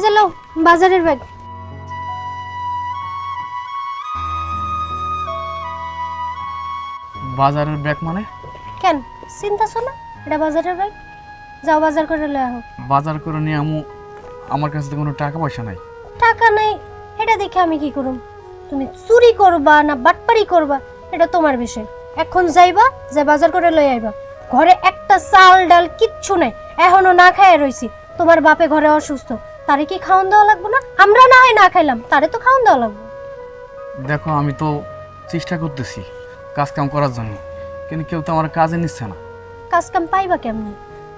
যে লও বাজারের ব্যাগ। বাজারের ব্যাগ মানে? কেন চিন্তাছো না? এটা বাজারের ব্যাগ, যাও বাজার করে লয়ে আও। বাজার করে নিয়ে আমু, আমার কাছে তো কোনো টাকা পয়সা নাই। টাকা নাই এটা দেখে আমি কি করুম? তুমি চুরি করবা না বাটপারি করবা এটা তোমার বিষয়। এখন যাইবা, যে বাজার করে লয়ে আইবা। ঘরে একটা চাল ডাল কিচ্ছু নাই, এখনো না খায় রইছি। তোমার বাপে ঘরে অসুস্থ, তারে কি খাওয়ান দেওয়া লাগবে না? আমরা না হয় না খাইলাম, তারে তো খাওয়ান দেওয়া লাগবে। দেখো আমি তো চেষ্টা করতেছি কাজ কাম করার জন্য, কিন্তু কেউ তো আমার কাজে নিচ্ছে না। কাজ কাম পাইবা কেমনে?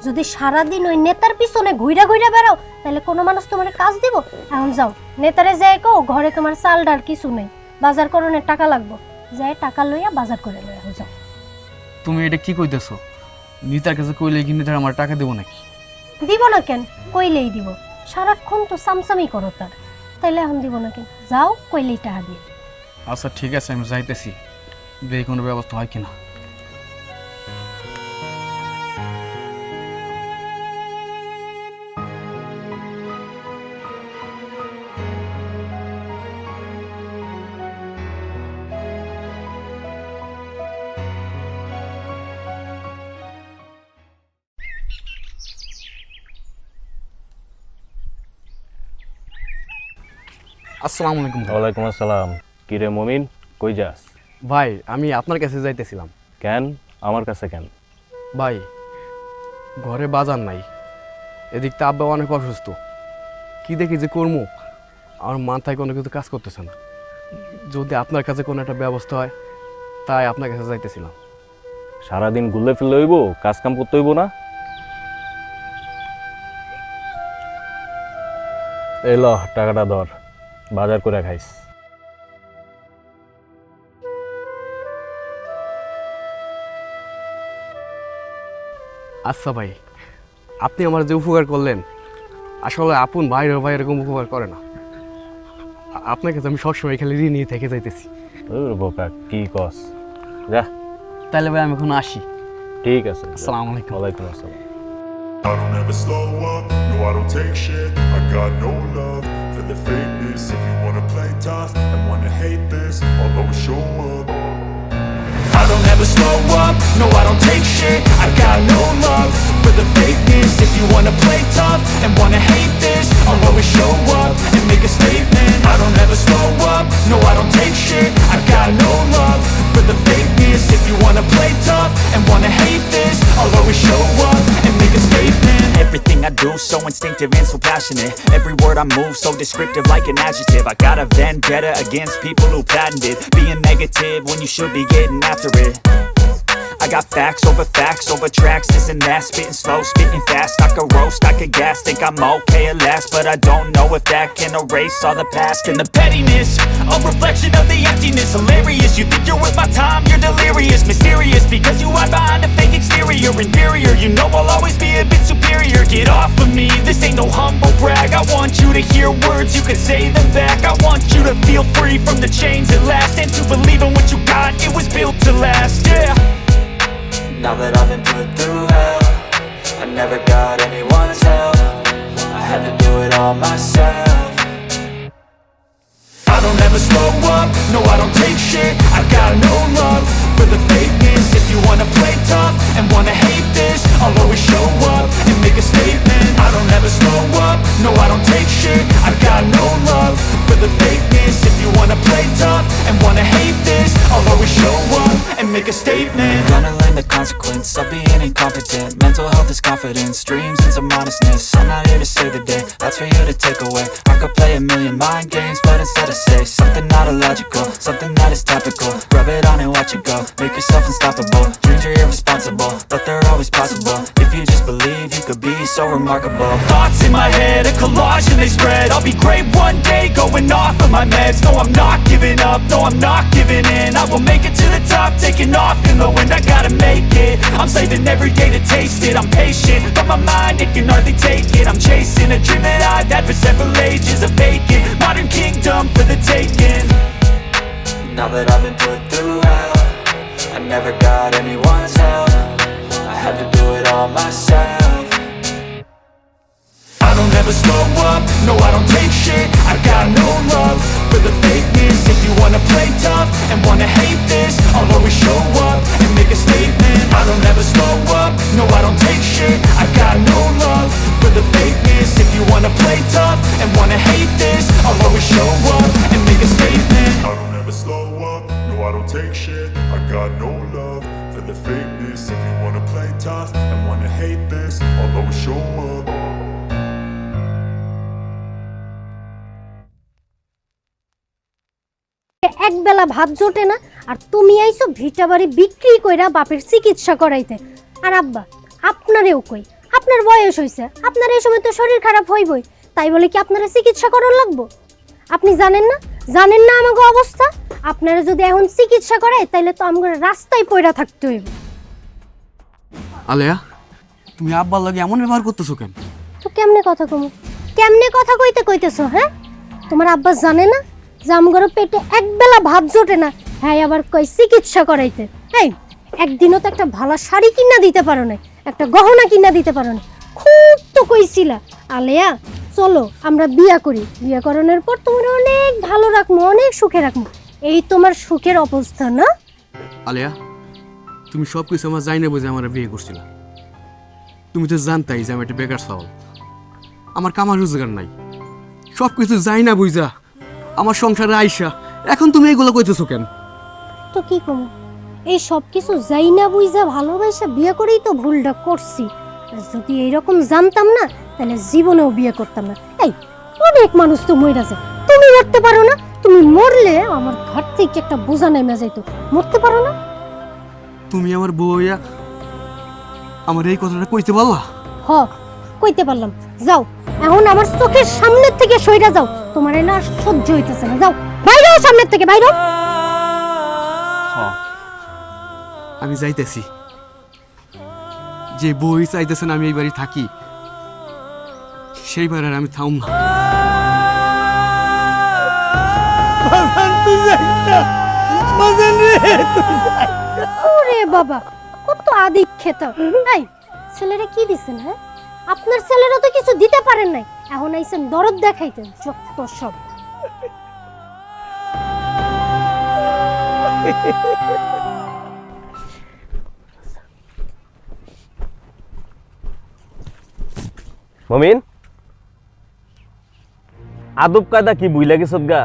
যদি সারাদিন ওই নেতার পিছনে ঘুইরা ঘুইরা বেড়াও তাহলে কোনো মানুষ তোমার কাজ দিব? এখন যাও নেতারে যাই কও ঘরে তোমার চাল ডাল কিছু নেই, বাজার করণের টাকা লাগবে, যাই টাকা লইয়া বাজার করে লইয়া যাও। তুমি এটা কি কইতেছো? নিতার কাছে কইলে কি নিতার আমার টাকা দেবো নাকি? দিব না কেন? কইলেই দিব। সারাক্ষণ তো সামসামি করো তার, তাইলে এখন দিব না কেন? যাও কইলেই টাকা দিয়ে। আচ্ছা ঠিক আছে, আমি যাইতেছি, দেখি কোনো ব্যবস্থা হয় কিনা। আসসালামু আলাইকুম। ওয়ালাইকুম আসসালাম। কি রে মমিন, কই যাস? ভাই আমি আপনার কাছে যাইতেছিলাম। কেন আমার কাছে কেন? ভাই ঘরে বাজার নাই, এদিক তো আব্বা অনেক অসুস্থ, কি দেখি যে করবো, আমার মাথায় কোনো কিছু কাজ করতেছে না। যদি আপনার কাছে কোনো একটা ব্যবস্থা হয় তাই আপনার কাছে যাইতেছিলাম। সারাদিন ঘুরলে ফিরলে হইব, কাজ কাম করতে হইব না? এই ল টাকাটা ধর, বাজার করে খাইস। আচ্ছা ভাই, আপনি আমার যে উপকার করলেন, আসলে আপন ভাইয়ের ভাই এরকম উপকার করে না। আপনার কাছে আমি সবসময় খালি ঋণ নিয়ে থেকে যাইতেছি। বোকা কি কস, যা। তাহলে ভাই আমি এখন আসি। ঠিক আছে, আসসালামু আলাইকুম। ওয়ালাইকুম আসসালাম। I don't ever slow up, no I don't take shit. I got no love for the fakeness. If you wanna play tough and wanna hate this, I'll always show up. I don't ever slow up, no I don't take shit. I got no love for the fakeness. If you wanna play tough and wanna hate this, I'll always show up and make a statement. I don't ever slow up, no I don't take shit. I got no love for the fakeness. If you wanna play tough and wanna hate this, I'll always show up and make a statement. Everything I do so instinctive and so passionate. Every word I move so descriptive like an adjective. I got a vendetta against people who patented being negative when you should be getting after it. I got facts over tracks, this and that. Spitting slow, spitting fast. I could roast, I could gas. Think I'm okay at last, but I don't know if that can erase all the past. And the pettiness, a reflection of the emptiness. Hilarious, you think you're worth my time, you're delirious. Mysterious, because you hide behind a fake exterior. Inferior, you know I'll always be a bit superior. Get off of me, this ain't no humble brag. I want you to hear words, you can say them back. I want you to feel free from the chains at last, and to believe in what you got, it was built to last, yeah. Now that I've been put through hell, I never got anyone's help. I had to do it all myself. I don't ever slow up, no I don't take shit. I got no love for the fakeness. If you wanna play tough and wanna hate this, I'll always show up and make a statement. I don't ever slow up, no I don't take shit. I got no love for the fakeness. If you wanna play tough and wanna hate this, I'll always show up and make a statement. Gonna learn the consequence of being incompetent. Mental health is confidence, dreams and some honestness. I'm not here to save the day, that's for you to take away. I could play a million mind games, but instead I say something not illogical, something that is topical. Rub it on and watch it go, make yourself unstoppable. Dreams are irresponsible, but they're always possible. If you just believe, you could be so remarkable. Thoughts in my head, a collage and they spread. I'll be great one day, going off of my meds. No, I'm not giving up, no, I'm not giving in. I will make it to the top, taking off in the wind. I gotta make it, I'm saving every day to taste it. I'm patient, but my mind, it can hardly take it. I'm chasing a dream that I've had for several ages. A vacant, modern kingdom for the taking. Now that I've been put through hell, I never got anyone's help. I had to do it all myself. I don't never slow up, no I don't take shit. I got no love for the fakeness. If you wanna play tough and wanna hate this, I'll always show up and make a statement. I don't ever slow up, no I don't take shit. I got no love for the fakeness. If you wanna play tough and wanna hate this, I'll always show up and make a statement. I don't ever slow up, no I don't take shit. I got no love for the fakeness. If you wanna play tough and wanna hate this, I'll always show up. এক বেলা ভাত জোটে না, আর তুমি আইছো ভিটা বাড়ি বিক্রি কইরা বাপের চিকিৎসা করাইতে। আর আব্বা আপনারেও কই, আপনার বয়স হইছে, আপনার এই সময় তো শরীর খারাপ হইবই, তাই বলে কি আপনারা চিকিৎসা করার লাগবো? আপনি জানেন না আমাগো অবস্থা? আপনারা যদি এখন চিকিৎসা করায় তাইলে তো আমগো রাস্তায় পয়রা থাকতে হইব। আলেয়া, তুমি আব্বার লাগে এমন ব্যবহার করতেছো কেন? তো কেমনে কথা কমু? কেমনে কথা কইতেছো? হ্যাঁ, তোমার আব্বা জানে না যে আমগো পেটে এক বেলা ভাত জোটে না, হ্যাঁ আবার কই চিকিৎসা করাইতে? এই একদিনও তো একটা ভালো শাড়ি কিনা দিতে পারো না, একটা গহনা কিনা দিতে পারো না। খুব তো কইছিলা আলেয়া চলো আমরা বিয়া করি, বিয়া করানোর পর তোমার অনেক ভালো রাখবো, অনেক সুখে রাখবো। এই তোমার সুখের অবস্থা না? আলেয়া, তুমি সব কিছু আমার জানি না বুঝে আমার বিয়ে করছিল। তুমি তো জানতাই যে আমি একটা বেকার চাওয়াল, আমার কামার রোজগার নাই। সব কিছু যাই না বুঝা আমার সংসারে আইসা এখন তুমি এগুলো কইতেছো কেন? তো কি কমু, এই সব কিছু যাই না বুঝা ভালোবাসা বিয়ে করেই তো ভুলটা করছি। আর যদি এইরকম জানতাম না তাহলে জীবনেও বিয়ে করতাম না। এই অনেক মানুষ তো মরে যায়, তুমি মরতে পারো না? তুমি মরলে আমার ঘর থেকে একটা বোঝা নেমে যাইতো, মরতে পারো না? তুমি আমার বউয়া আমার এই কথাটা কইতে পারলা? হ কইতে পারলাম। যাও এখন আমার চোখের সামনের থেকে সইরা যাও, তোমার না সহ্য হইতেছে না। যাও বাইরে হও, সামনের থেকে বাইরে হও। আমি যাইতেছি। যে বই চাইতেছেন আমি এই বাড়ি থাকি, সেই বাড়ি আর আমি থাম না। ওরে বাবা, কত আদিক খেতা। এই ছেলেরা কি দিছেন? হ্যাঁ, আপনার ছেলেরা তো কিছু দিতে পারেন নাই, এখন আইছেন দরদ দেখাইতে। যত সব। মমিন, আদব কায়দা কি বুইলা গেছত গা?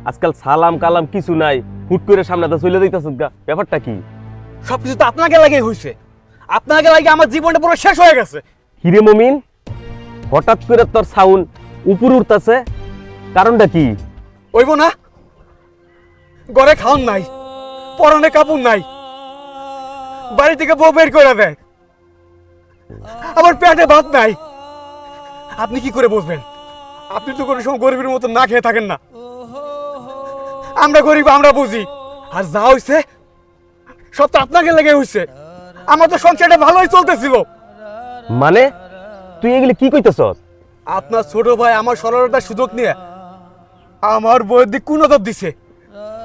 আজকাল সালাম কালাম কিছু নাই, হুট করে সামনে তো চলে যাইতাছত গা, ব্যাপারটা কি? সবকিছু তো আপনাকে লাগে হইছে, আপনাকে লাগে আমার জীবনটা পুরো শেষ হয়ে গেছে। হিরে মমিন, হঠাৎ করে তোর সাউন্ড উপর উঠতাছে, কারণটা কি? হইব না, ঘরে খাওন নাই, পরনে কাপড় নাই, বাড়ি থেকে বউ বের করে দেয়, আমার পেটে ভাত নাই। আপনি কি করে বুঝবেন? আপনি তো কোনো সময় গরিবের মতো না খেয়ে থাকেন না। আমরা গরিব, আমরা বুঝি। আর যা হইছে সব তো আপনাকে লেগে হইছে। আমার তো সংসারটা ভালোই চলতেছিল। মানে তুই এগুলি কি কইতেছ? আপনার ছোট ভাই আমার সরলতার সুযোগ নিয়ে আমার বইয়ের দিক কোন নজর দিছে।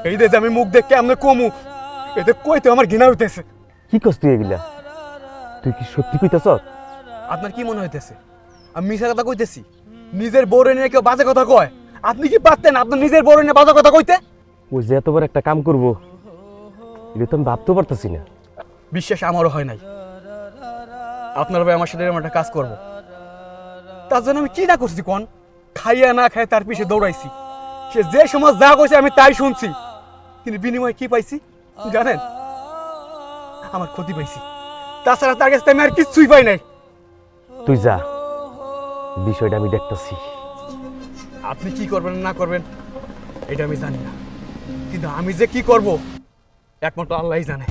এই যে আমি মুখ দেখে কেমনে কমু, এতে কইতে আমার ঘৃণা হইতেছে। কি কস তুই এগুলা? তুই কি সত্যি কইতেছ? আপনার কি মনে হইতেছে আমি মিছা কথা কইতেছি? নিজের বউরে নিয়ে কেউ বাজে কথা কয়? আপনি কি পারতেন আপনার নিজের বউরে নিয়ে বাজে কথা কইতে? ও যে এতবার একটা কাম করবো এটা তো আমি ভাবতেও পারতেছি না। বিশ্বাস আমারও হয় নাই। আপনার ভাই আমার সাথে এরকম একটা কাজ করবো, তার জন্য আমি কি না করছি কোন? খাইয়া না খাই তার পিছে দৌড়াইছি। সে যে সমাজ যা কইছে আমি তাই শুনছি, কিন্তু বিনিময়ে কি পাইছি জানেন? আমার ক্ষতি পাইছি। তাছাড়া তার কাছে আমি আর কিচ্ছুই পাই নাই। তুই যা, বিষয়টা আমি দেখতেছি। আপনি কি করবেন না করবেন এটা আমি জানি না, কিন্তু আমি যে কি করব একমাত্র আল্লাহই জানে।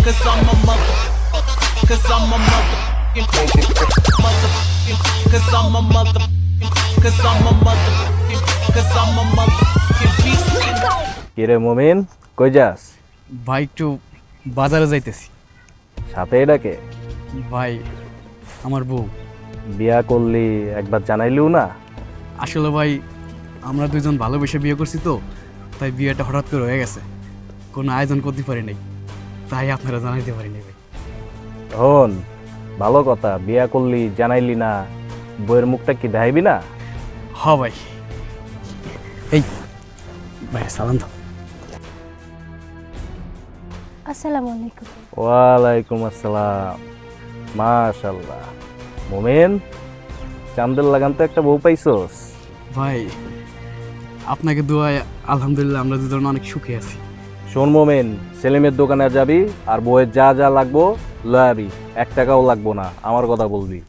Cause I'm a motherfucking Cause I'm a mother, cause I'm a mother, cause I'm a motherfucking beast. কিরে মুমিন, কই যাস? ভাই একটু বাজারে যাইতেছি। সাথে এটাকে ভাই আমার বউ। বিয়া করলি একবার জানাইলিও না? আসলে ভাই আমরা দুইজন ভালোবেসে বিয়ে করছি তো, তাই বিয়েটা হঠাৎ করে হয়ে গেছে, কোনো আয়োজন করতে পারি নাই, তাই আপনারা জানাইতে পারি নাই ভাই। হন, ভালো কথা, বিয়া করলি জানাইলি না, বইয়ের মুখটা কি দেখাইবি না? হ ভাই। এই ভাই সালাম দাও। আসসালামু আলাইকুম। ওয়ালাইকুম আসসালাম। মাশাআল্লাহ, মুমিন চান্দের লাগান তো একটা বউ পাইছস। ভাই আপনাকে দোয়ায় আলহামদুলিল্লাহ আমরা দুজন অনেক সুখে আছি। শোন মুমিন, সেলিমের দোকানে যাবি আর বইয়ের যা যা লাগবো লয়াবি, 1 টাকাও লাগবো না, আমার কথা বলবি।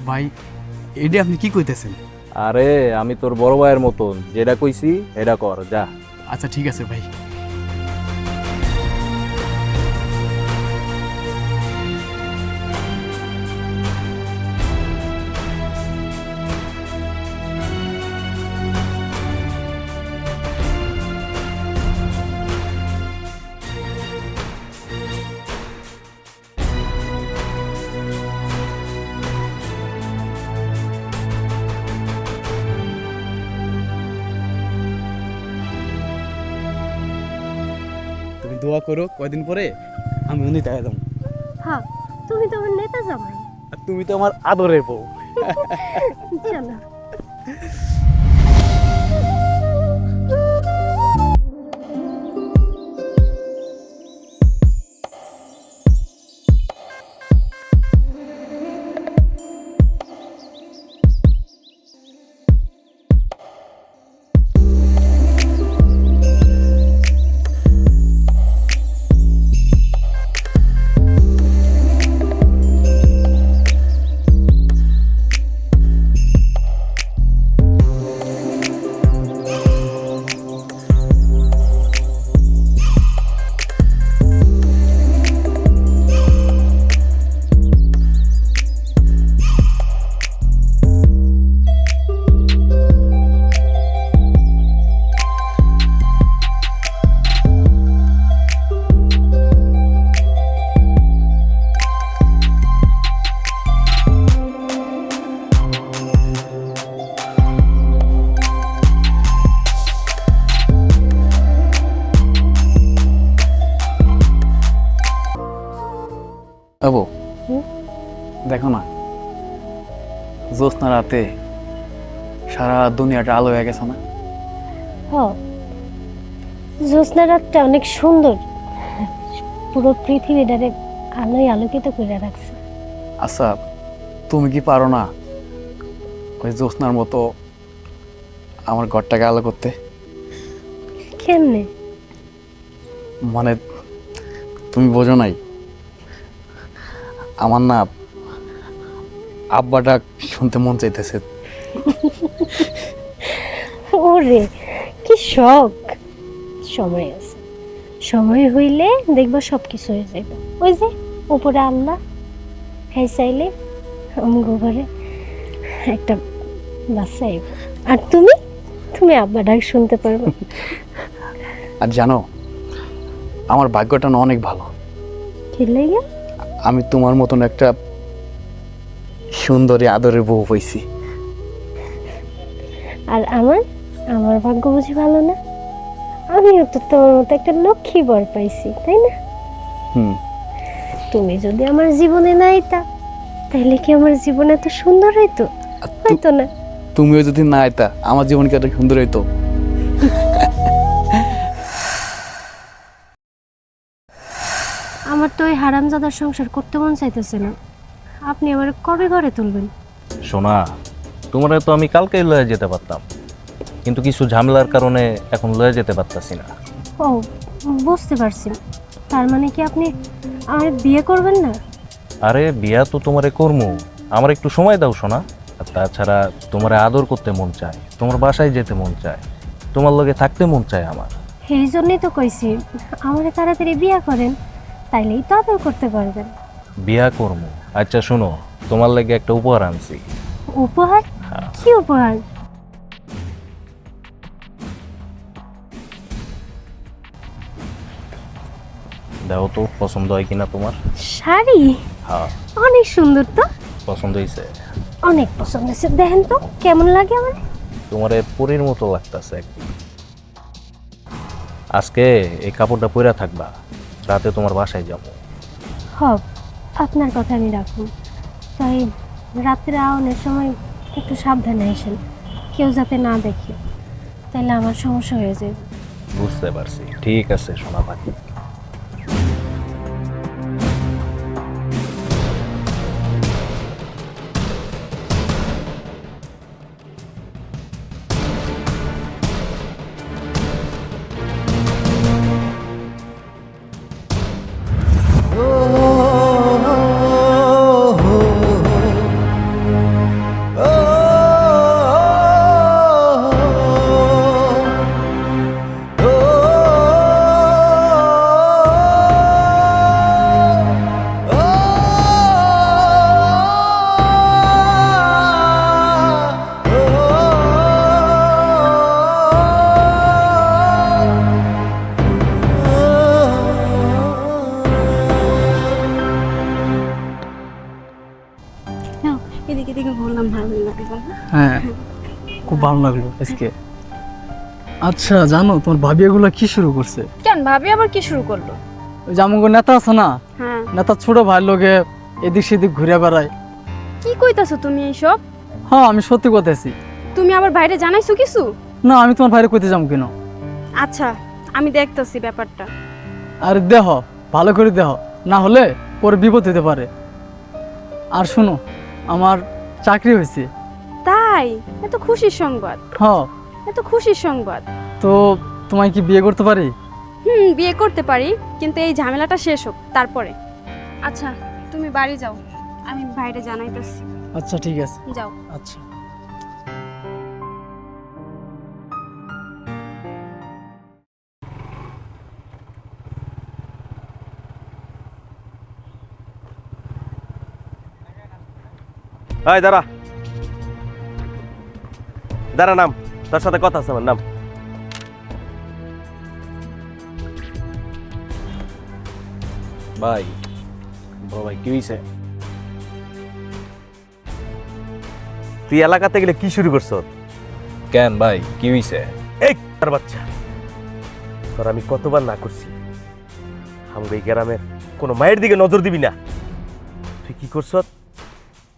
ভাই এটা আপনি কি কইতেছেন? আরে আমি তোর বড় ভাইয়ের মতন, যেটা কইছি এটা কর, যা। আচ্ছা ঠিক আছে ভাই। তুমি দোয়া করো, কয়দিন পরে আমি উনি তাই যাবো। হ্যাঁ, তুমি তো আমার নেতা জামাই। আর তুমি তো আমার আদরের বউ। চলো। আবু দেখো না, জ্যোৎস্না রাতে সারা দুনিয়াটা আলো হয়ে গেছে না? জ্যোৎস্না রাতটা অনেক সুন্দর, পুরো পৃথিবীটারে আলোয় আলোকিত করে রাখছে। আচ্ছা তুমি কি পারো না ওই জ্যোৎস্নার মতো আমার ঘরটাকে আলো করতে? কেমনে? মানে তুমি বোঝো নাই, আমার না আব্বাটা শুনতে মন চাইতেছে। ওরে কি শখ! সময় আছে, সময় হইলে দেখবা সবকিছু হয়ে যাবে। ওই যে উপরে আল্লাহ খাই চাইলে আমগো ঘরে একটা বাচ্চা আইব, আর তুমি তুমি আব্বা ডাক শুনতে পারবে। আর জানো আমার ভাগ্যটা না অনেক ভালো, কি লাগে? আমি তোমার মতন একটা সুন্দরী আদরের বউ পাইছি। আর আমার আমার ভাগ্য বুঝি ভালো না? আমিও তো তোমার মতো একটা লক্ষ্মী বর পাইছি, তাই না? তুমি যদি আমার জীবনে না আইতা তাহলে কি আমার জীবন এত সুন্দর হইতো? হয়তো না। তুমিও যদি না আইতা আমার জীবন কি এত সুন্দর হইতো? আমার তো ওই হারামজাদার সংসার করতে মন চাইতেছে না। আপনি আমার কবে ঘরে তুলবেন? শোনা, তোমরা তো আমি কালকেই লয়ে যেতে পারতাম, কিন্তু কিছু ঝামেলার কারণে এখন লয়ে যেতে পারতাছি না। ও, বুঝতে পারছি। তার মানে কি আপনি আমার বিয়ে করবেন না? আরে বিয়া তো তোমারে করমু, আমার একটু সময় দাও শোনা। আর তাছাড়া তোমারে আদর করতে মন চায়, তোমার বাসায় যেতে মন চায়, তোমার লগে থাকতে মন চায় আমার। এই জন্যই তো কইছি আমারে তাড়াতাড়ি বিয়ে করেন, তাইলেই তো আদর করতে পারবেন। বিয়া করমু। আচ্ছা শোনো, তোমার লাগে একটা উপহার আনছি। উপহার? কি উপহার? দেখো তো পছন্দ হয় কিনা তোমার। শাড়ি? হ্যাঁ, অনেক সুন্দর তো। পছন্দ হয়েছে? অনেক পছন্দ হয়েছে, দেখেন তো কেমন লাগে আমার। তোমার পরীর মতো লাগতেছে একদম। আজকে এই কাপড়টা পরে থাকবা, রাতে তোমার বাসায় যাবো। হব, আপনার কথা আমি রাখুন। তাই রাত্রে আওয়ানোর সময় একটু সাবধানে আসেন, কেউ যাতে না দেখে, তাহলে আমার সমস্যা হয়ে যাবে। বুঝতে পারছি, ঠিক আছে সোনা পাখি। এদিকে এদিকে বললাম ভালো লাগলো না? হ্যাঁ, খুব ভালো লাগলো আজকে। আচ্ছা জানো, তোমার ভাবি এগুলো কি শুরু করছে? কেন ভাবি আবার কি শুরু করলো? ওই যে আমাকে নেতা আছে না, হ্যাঁ, নেতা ছোট ভাইয়ের লোকে এদিক সেদিক ঘুরে বেড়ায়। কি কইতাছো তুমি এইসব? হ্যাঁ, আমি সত্যি কথাছি। তুমি আবার বাইরে জানাইছো কিছু? না, আমি তোমার ভাইরে কইতে যাবো কেন? আচ্ছা, আমি দেখতাছি ব্যাপারটা। আর দেহ ভালো করে দেহ, না হলে পরে বিপদ হতে পারে। আর শোনো, আমার চাকরি হয়েছে। তাই? এত খুশির সংবাদ, হ্যাঁ, এত খুশির সংবাদ। তো তোমায় কি বিয়ে করতে পারি? বিয়ে করতে পারি, কিন্তু এই ঝামেলাটা শেষ হোক তারপরে। আচ্ছা, তুমি বাড়ি যাও, আমি বাইরে জানাইতাছি। আচ্ছা ঠিক আছে, যাও। আচ্ছা। এই দাঁড়া দাঁড়া, নাম, তোর সাথে কথা আছে আমার, নাম। ভাই, বড় ভাই কি হয়েছে? তুই এলাকাতে গেলে কি শুরু করছ? কেন ভাই, কি হয়েছে? এই তার বাচ্চা, তোর আমি কতবার না করছি আমরা এই গ্রামের কোনো মায়ের দিকে নজর দিবি না। তুই কি করছ?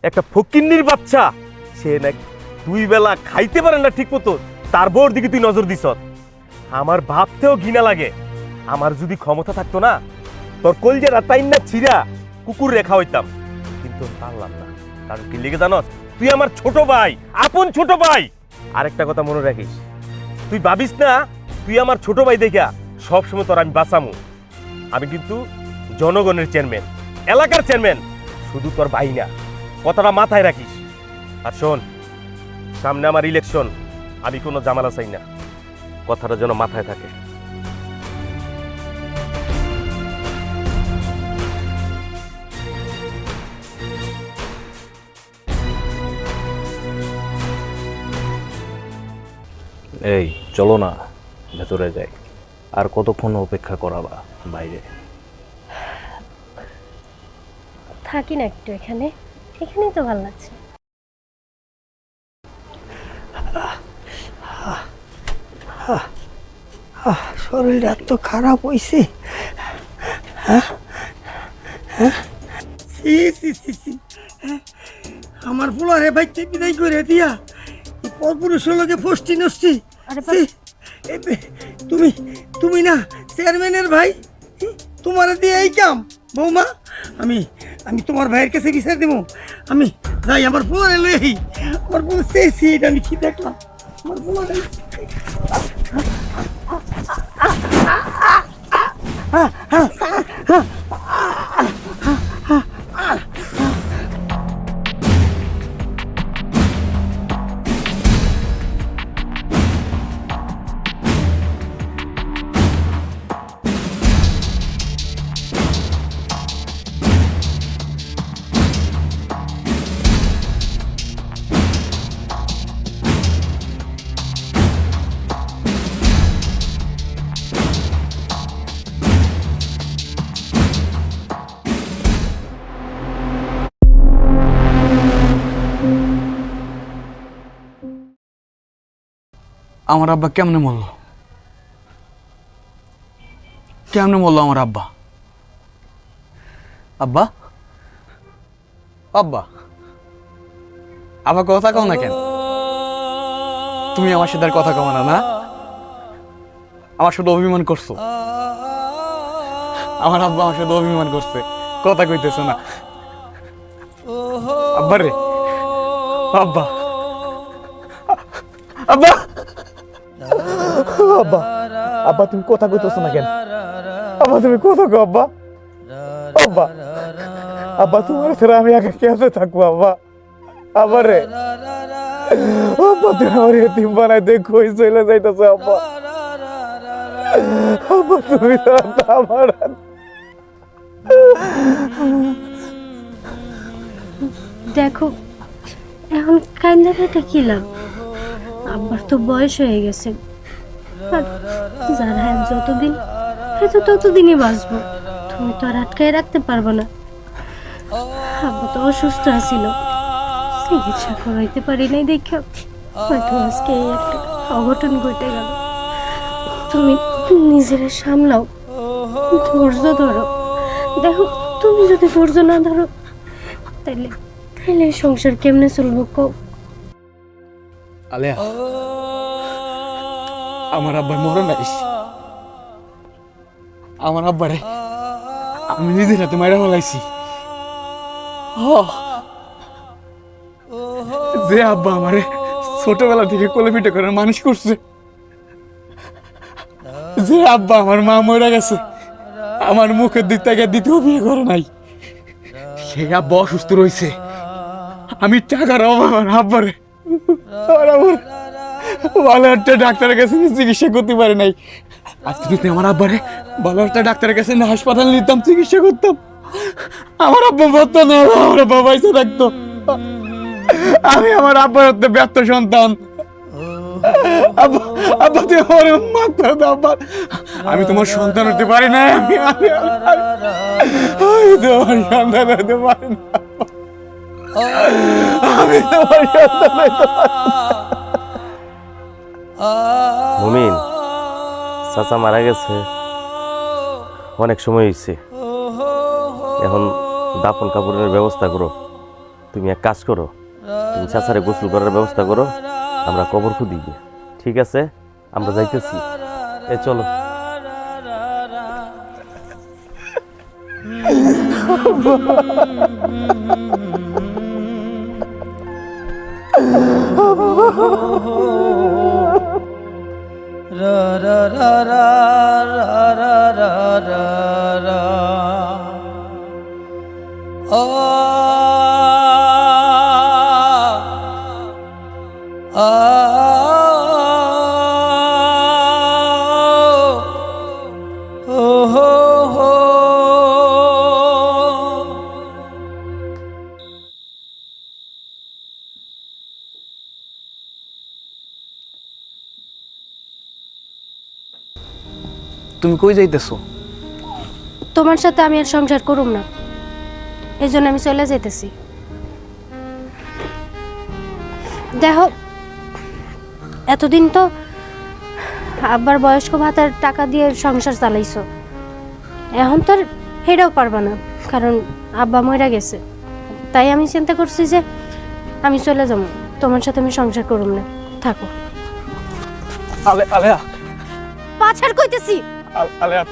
একটা ফকিন্নির বাচ্চা, সে না দুই বেলা খাইতে পারে না ঠিক মতো, তার বউর দিকে তুই নজর দিছ। আমার ভাবতেও ঘৃণা লাগে। আমার যদি ক্ষমতা থাকতো না, তোর কলজেরা তাই না ছিঁড়া কুকুর রেখা হইতাম, কিন্তু পারলাম না। কারণ কি লেগে জানস, তুই আমার ছোট ভাই, আপন ছোট ভাই। আরেকটা কথা মনে রাখিস, তুই ভাবিস না তুই আমার ছোট ভাই দেখা সবসময় তোর আমি বাঁচামু। আমি কিন্তু জনগণের চেয়ারম্যান, এলাকার চেয়ারম্যান, শুধু তোর ভাই না। কথাটা মাথায় রাখিস। আর শোন, সামনে আমার ইলেকশন, আমি কোনো ঝামেলা চাই না, কথাটা যেন মাথায় থাকে। এই চলো না, ভেতরে যাই। আর কতক্ষণ অপেক্ষা করাবা বাইরে? থাকি না একটু এখানে, এখানেই তো ভালো লাগছে। শরীরটা এত খারাপ হয়েছে। আমার পোলারে বাইতে বিদায় করে দিয়া পরপুরুষের লোকে ফষ্টি নষ্টি। তুমি তুমি না চেয়ারম্যানের ভাই, তোমার দিয়ে এই কাম বৌমা। আমি আমি তোমার ভাইয়ের কাছে বিচার দেবো। আমি যাই আমার পোলারে লই। আমার পোলা চেয়েছি, এটা আমি কি দেখলাম আমার পোলারে। আমার আব্বা কেমনে মরল? কেমনে মরল আমার আব্বা? আব্বা আব্বা আব্বা কথা কও না কেন? তুমি আমার সাথে আর কথা কও না, না? আমার সাথে অভিমান করছো। আমার আব্বা আমার সাথে অভিমান করছে, কথা কইতেছে না। আব্বা রে, আব্বা আব্বা আব্বা আব্বা তুমি কথা কইতেছো না কেন? আব্বা তুমি কথা কও আব্বা। আব্বা আব্বা তোমার ছাড়া আমি একা কেমনে থাকবো আব্বা? আব্বা রে, আব্বা তুমি আমার এতিম বানাই দিয়ে কই চলে যাইতেছো আব্বা? আব্বা তুমি আমার দেখো এখন কান্দাটা কি লাভ? আব্বার তো বয়স হয়ে গেছে, আর যার হ্যাঁ যতদিন হয়তো ততদিনই বাঁচবো। তুমি তো আর আটকায় রাখতে পারবো না। আব্বা তো অসুস্থ আছিল, চিকিৎসা করাইতে পারি নাই দেখে হয়তো আজকে এই একটা অঘটন ঘটে গেল। তুমি নিজের সামলাও, ধৈর্য ধরো। দেখো তুমি যদি ধৈর্য না ধরো তাইলে তাইলে এই সংসার কেমনে চলবো কও? আলেয়া, আমার আব্বার মরণ নাই। আমার আব্বারে আমি নিজের হাতে মাইরা ফেলাইছি। যে আব্বা আমারে ছোটবেলা থেকে কোলে পিঠে করে মানুষ করছে, যে আব্বা আমার মা মরে গেছে, আমার মুখের দিক থেকে দ্বিতীয় বিয়ে করে নাই, সেই আব্বা অসুস্থ রয়েছে। আমি টাকার অভাব আমার আব্বারে ভালো একটা ডাক্তারের কাছে চিকিৎসা করতে পারি নাই। আজকে যদি আমার আব্বারে ভালো একটা ডাক্তারের কাছে না হাসপাতালে নিতাম, চিকিৎসা করতাম, আমার আব্বা মরতো না, আমার আব্বা বাইসে থাকতো। আমি আমার আব্বার হাতে ব্যর্থ সন্তান। আব্বা আব্বা তুমি আমার মাফ করে দাও আব্বা। আমি তোমার সন্তান হতে পারি না, আমি তোমার সন্তান হতে পারি না, আমি তোমার সন্তান হতে পারি না। মুমিন, চাচা মারা গেছে, অনেক সময় হয়েছে। এখন দাফন কাপড়ের ব্যবস্থা করো। তুমি এক কাজ করো, তুমি চাচারে গোসল করার ব্যবস্থা করো, আমরা কবর খুঁদি গিয়ে। ঠিক আছে, আমরা যাইতেছি। এ চলো। তুমি কই যাইতেছো? তোমার সাথে আমি আর সংসার করুম না, এই জন্য আমি চলে যেতেছি। দেখো এতদিন তো আব্বার বয়স্ক ভাতার টাকা দিয়ে সংসার চালাইছো, এখন তো আর হেরাও পারবা না, কারণ আব্বা মরে গেছে। তাই আমি চিন্তা করছি যে আমি চলে যাবো, তোমার সাথে আমি সংসার করুম না, থাকো। আলেয়া, পাছাড় কইতেছি। আলেয়া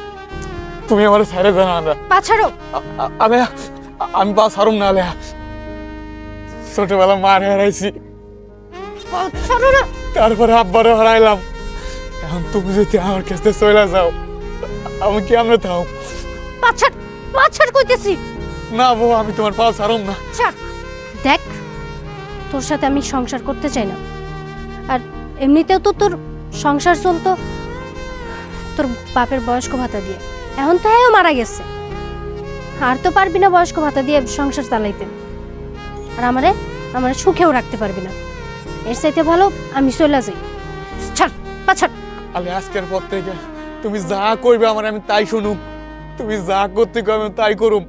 তুমি আমার ছেড়ে দাও না। পাছাড়ো। আলেয়া আমি পা ছাড়ুম না। আলেয়া ছোটবেলা মার হারাইছি, তারপরে আব্বারও হারাইলাম। এখন তুমি যদি আমার কাছে চলে যাও, আমি কি আমরা থাও? পাছাড় পাছাড় কইতেছি। না বউ, আমি তোমার পা ছাড়ুম না। দেখ তোর সাথে আমি সংসার করতে চাই না, আর এমনিতেও তো তোর সংসার চলতো তোর বাপের বয়স্ক ভাতা দিয়ে, এখন তো হ্যাঁ মারা গেছে, আর তো পারবি না বয়স্ক ভাতা দিয়ে সংসার চালাইতে, আর আমারে সুখেও রাখতে পারবি না। এর চাইতে ভালো আমি চলে যাই। ছাড় পাছাড়। আলে আজকের পর থেকে তুমি যা করবে আমার আমি তাই শুনুম, তুমি যা করতে কবে আমি তাই করুম।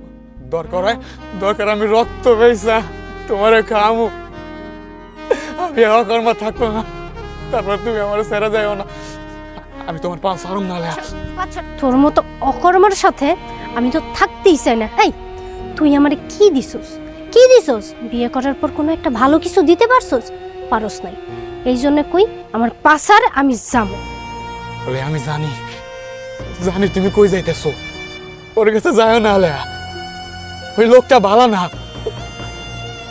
দরকার আমি রক্ত বেচা তোমারে খামু, আমি অকর্মা থাকবো না। তারপর তুমি আমার ছেড়ে যাইও না, আমি তোমার পা ছাড়ুম না আলেয়া। আচ্ছা, তোর মতো অকর্মার সাথে আমি তো থাকতেই চাই না। এই তুই আমারে কি দিছস? কি দিছস? বিয়ে করার পর কোনো একটা ভালো কিছু দিতে পারছস? পারস নাই। এই জন্য কই আমার পাছার আমি যাবো। বলে আমি জানি জানি তুমি কই যাইতেছো, ওর কাছে যাইও না আলেয়া। ওই লোকটা ভালো না,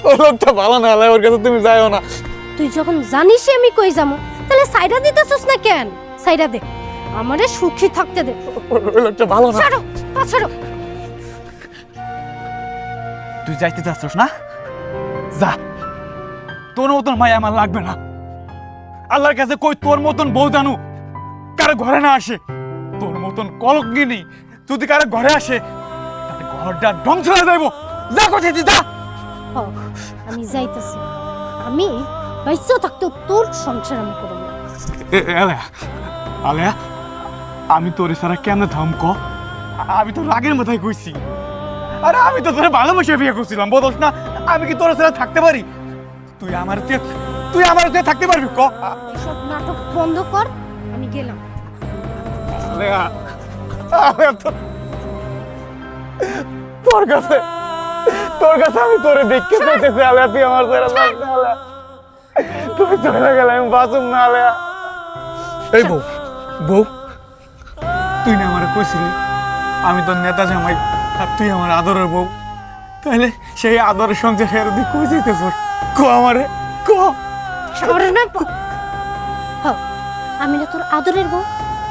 ওই লোকটা ভালো না আলেয়া, ওর কাছে তুমি যাইও না। তুই যখন জানিসই আমি কই যাবো, তাহলে সাইডা দিতেছস না কেন? সাইডা দে, আমারে সুখী থাকতে দে। ওই লোকটা ভালো না। ছাড়ো, পা ছাড়ো। তুই যাইতে চাচ্ছস না? যা, তোর মতন ভাই আমার লাগবে না। আল্লাহর কাছে কই তোর মতন বউ জানু কারো ঘরে না আসে। তোর মতন কলক গিনি যদি কারো ঘরে আসে, তাহলে ঘরটা ধ্বংস হয়ে যাইব। যা কোথায় যা। ও, আমি যাইতেছি। আমি বাইসা থাকতে তোর সংসার আমি করব না। আলেয়া, আলেয়া, আমি তোর সারা কেমনে ধমক? আমি তো রাগের মাথায় কইছি। আরে আমি তো তোরে ভালোবাসে বিয়ে করছিলাম, বলছ না? আমি কি তোর সাথে থাকতে পারি? তুই আমার থাকতে পারবি? ক সব নাটক বন্ধ কর, আমি গেলাম। আলেয়া, আলেয়া, তোর কাছে আমি তোরে দেখতে চাইতেছি। আলেয়া, তুই আমার ছেড়ে যাস না আলেয়া। তুই চলে গেলে আমি বাঁচুম না আলেয়া। এই বউ, বউ, তুই না আমার কইছিলি আমি তোর নেতা জামাই আর তুই আমার আদরের বউ, তাহলে সেই আদরের সংসার ফেরত দিয়ে কই যাইতেছ? ক আমারে, ক। সামনে না আমি না তোর আদরের বউ?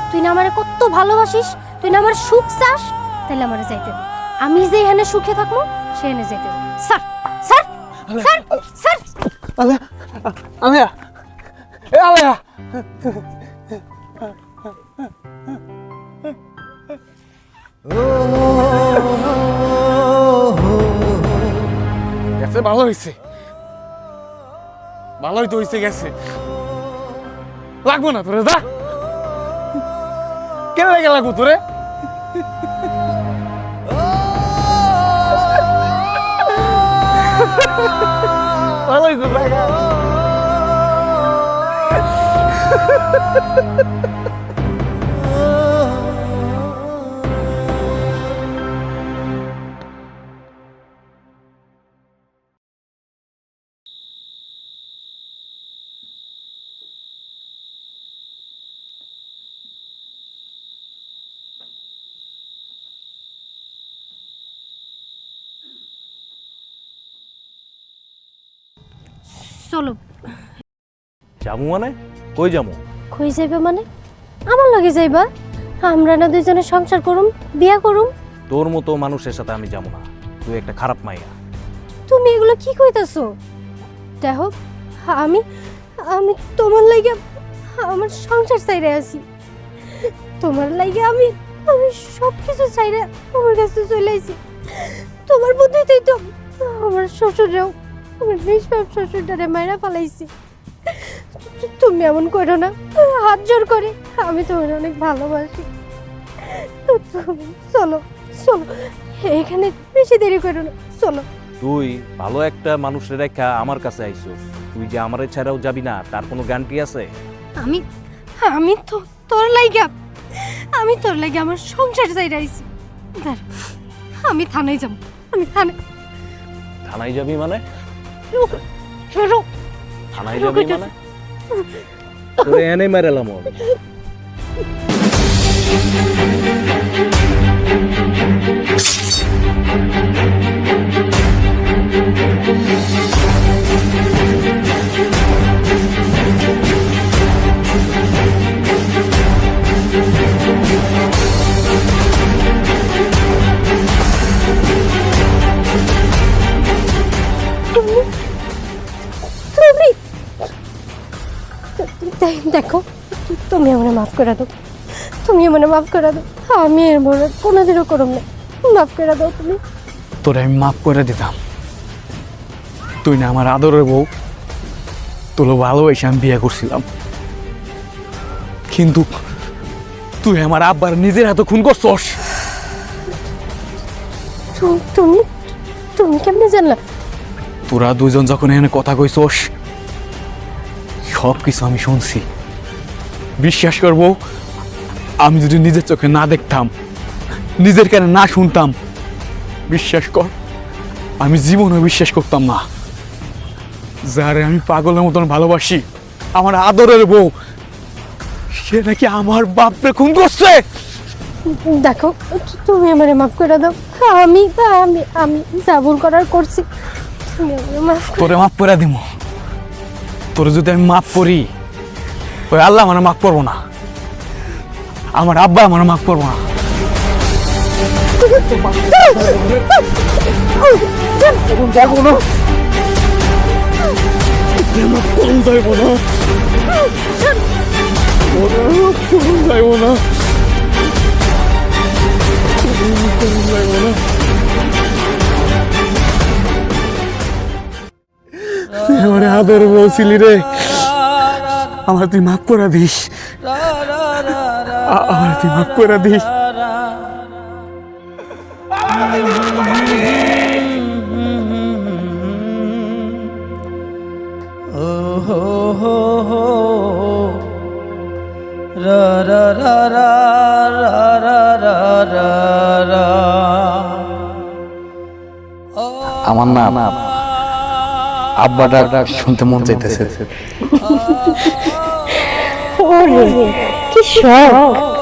তুই না আমারে কত ভালোবাসিস, তুই না আমার সুখ চাস, তাহলে আমারে যাইতে দে। আমি যে এখানে সুখে থাকবো সেখানে যাইতে দে। Sir, sir, sir, sir. Aleya, Aleya, এ আলেয়া। গেছে, ভালো হয়েছে, ভালোই তো হয়েছে। গেছে, লাগবো না তোরে। যা, কেন লাগে লাগবো তোরে? ভালো হয়েছে, জায়গা। চলো। যামু মানে? কই যামু? কই যাইবা মানে? আমার লগে যাইবা। আমরা না দুইজনে সংসার করুম, বিয়া করুম। তোর মতো মানুষের সাথে আমি যাবো না, তুই একটা খারাপ মাইয়া। তুমি এগুলো কি কইতাছো? দেখো, আমি আমি তোমার লাগি আমার সংসার চাইরে আছি। তোমার লাগি আমি আমি সব কিছু চাইরে আমার কাছে চলে আইছি। তোমার বুদ্ধিতেই তো আমার শ্বশুরেও, আমার নিষ্পাপ শ্বশুরটারে মাইরা ফেলাইছি। তুমি এমন করো না, হাত জোর করে, আমি তোমার অনেক ভালোবাসি। তো তুমি চলো, চলো, এখানে বেশি দেরি করো না, চলো। তুই ভালো একটা মানুষের রেখা আমার কাছে আইছিস, তুই যে আমারে ছাড়াও যাবি না তার কোনো গ্যারান্টি আছে? আমি আমি তো তোর লাগা, আমি তোর লাগা আমার সংসার চাইরা আইছি। আমি থানায় যাব, আমি থানায় যাবি মানে? ছোড়ো, থানায় যাবি মানে? তোরে এনে মেরেলাম আমি। দেখো, তুমি আমার মাফ করে দাও, তুমি আমার মাফ করে দাও। আমি এর মনে কোনোদিনও করব না, মাফ করে দাও তুমি। তোরে আমি মাফ করে দিতাম, তুই না আমার আদরের বউ, তোর ভালোবাসে আমি বিয়ে করছিলাম, কিন্তু তুই আমার আব্বার নিজের হাতে খুন করছস। তুমি তুমি কেমনে জানলা? তোরা দুজন যখন এখানে কথা কইছস, সব কিছু আমি শুনছি। বিশ্বাস করব, আমি যদি নিজের চোখে না দেখতাম, নিজের কানে না শুনতাম, বিশ্বাস কর আমি জীবনে বিশ্বাস করতাম না। যারে আমি পাগলের মতন ভালোবাসি, আমার আদরের বউ, সে নাকি আমার বাপরে খুন করছে। দেখো, তুমি আমারে মাফ করে দাও। আমি আমি আমি যা ভুল করার করছি, তুমি আমারে মাফ করে তোরে মাফ করে দিব। তোরে যদি আমি মাফ করি, ওই আল্লাহ আমার মাফ করবো না, আমার আব্বা আমার মাফ করবো না। দেখো না, যাইব না, যাইব না, যাইব না। আমার আদর বলছিলি রে, আমার তুই মাফ করে দিস, আমার তুই মাফ করে দিস। আমার না আব্বাটা শুনতে মন চাইতেছে। ওরে কি শখ!